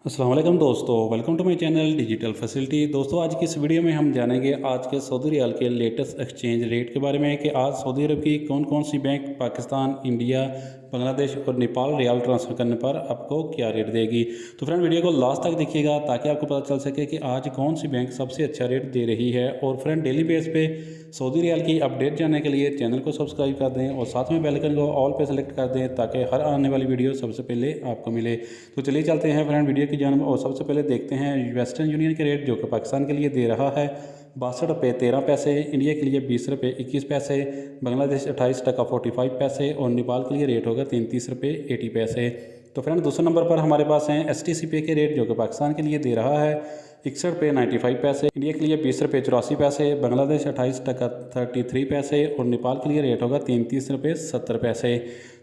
अस्सलाम वालेकुम दोस्तों, welcome to my channel digital facility. दोस्तों आज की इस वीडियो में हम जानेंगे आज के सऊदी रियाल के लेटेस्ट एक्सचेंज रेट के बारे में कि आज सऊदी अरब की कौन कौन सी बैंक पाकिस्तान, इंडिया, बांग्लादेश और नेपाल रियाल ट्रांसफ़र करने पर आपको क्या रेट देगी। तो फ्रेंड वीडियो को लास्ट तक देखिएगा ताकि आपको पता चल सके कि आज कौन सी बैंक सबसे अच्छा रेट दे रही है। और फ्रेंड डेली बेस पे सऊदी रियाल की अपडेट जानने के लिए चैनल को सब्सक्राइब कर दें और साथ में बेल आइकन को ऑल पे सेलेक्ट कर दें ताकि हर आने वाली वीडियो सबसे पहले आपको मिले। तो चलिए चलते हैं फ्रेंड वीडियो की जानब और सबसे पहले देखते हैं वेस्टर्न यूनियन के रेट जो कि पाकिस्तान के लिए दे रहा है 62 रुपये 13 पैसे, इंडिया के लिए 20 रुपये 21 पैसे, बांग्लादेश 28 टका 45 पैसे और नेपाल के लिए रेट होगा 33 रुपये 80 पैसे। तो फ्रेंड दूसरे नंबर पर हमारे पास हैं STCPay के रेट जो कि पाकिस्तान के लिए दे रहा है 61 रुपये 95 पैसे, इंडिया के लिए 20 रुपये 84 पैसे, बांग्लादेश 28 टका 33 पैसे और नेपाल के लिए रेट होगा 33 रुपये 70 पैसे।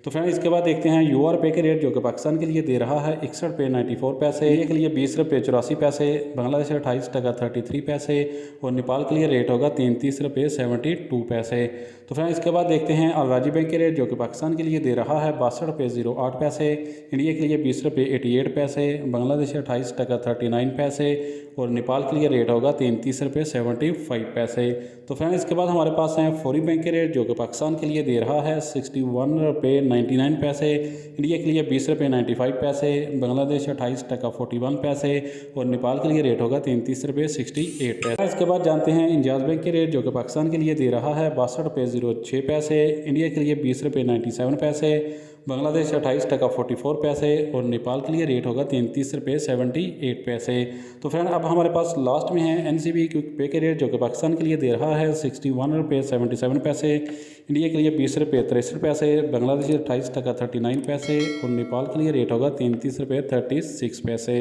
तो फ्रेंड इसके बाद देखते हैं URPay के रेट जो कि पाकिस्तान के लिए दे रहा है 61 रुपये 94 पैसे, इंडिया के लिए 20 रुपये 84 पैसे, बांग्लादेश 28 टका 33 पैसे और नेपाल के लिए रेट होगा 33 रुपये 72 पैसे। तो फ्रेंड इसके बाद देखते हैं अल राजी बैंक के रेट जो कि पाकिस्तान के लिए दे रहा है 62 रुपये 08 पैसे, इंडिया के लिए 20 रुपये 88 पैसे, बांग्लादेश 28 टका 39 पैसे और नेपाल के लिए रेट होगा 33 रुपये 75 पैसे। तो फ्रेंड इसके बाद हमारे पास हैं फौरी बैंक के रेट जो कि पाकिस्तान के लिए दे रहा है 61 रुपये 99 पैसे, इंडिया के लिए 20 रुपये 95 पैसे, बांग्लादेश 28 टका 41 पैसे और नेपाल के लिए रेट होगा 33 रुपये 68 पैसे। इसके बाद जानते हैं इंजाज बैंक के रेट जो कि पाकिस्तान के लिए दे रहा है 62 रुपये 06 पैसे, इंडिया के लिए 20 रुपये 97 पैसे, बांग्लादेश 28 टका 44 पैसे और नेपाल के लिए रेट होगा 33 रुपये 78 पैसे। तो फ्रेंड अब हमारे पास लास्ट में है NCB क्विक पे के रेट जो कि पाकिस्तान के लिए दे रहा है 61 रुपये 77 पैसे, इंडिया के लिए 20 रुपये 63 पैसे, बांग्लादेश 28 टका 39 पैसे और नेपाल के लिए रेट होगा 33 रुपये 36 पैसे।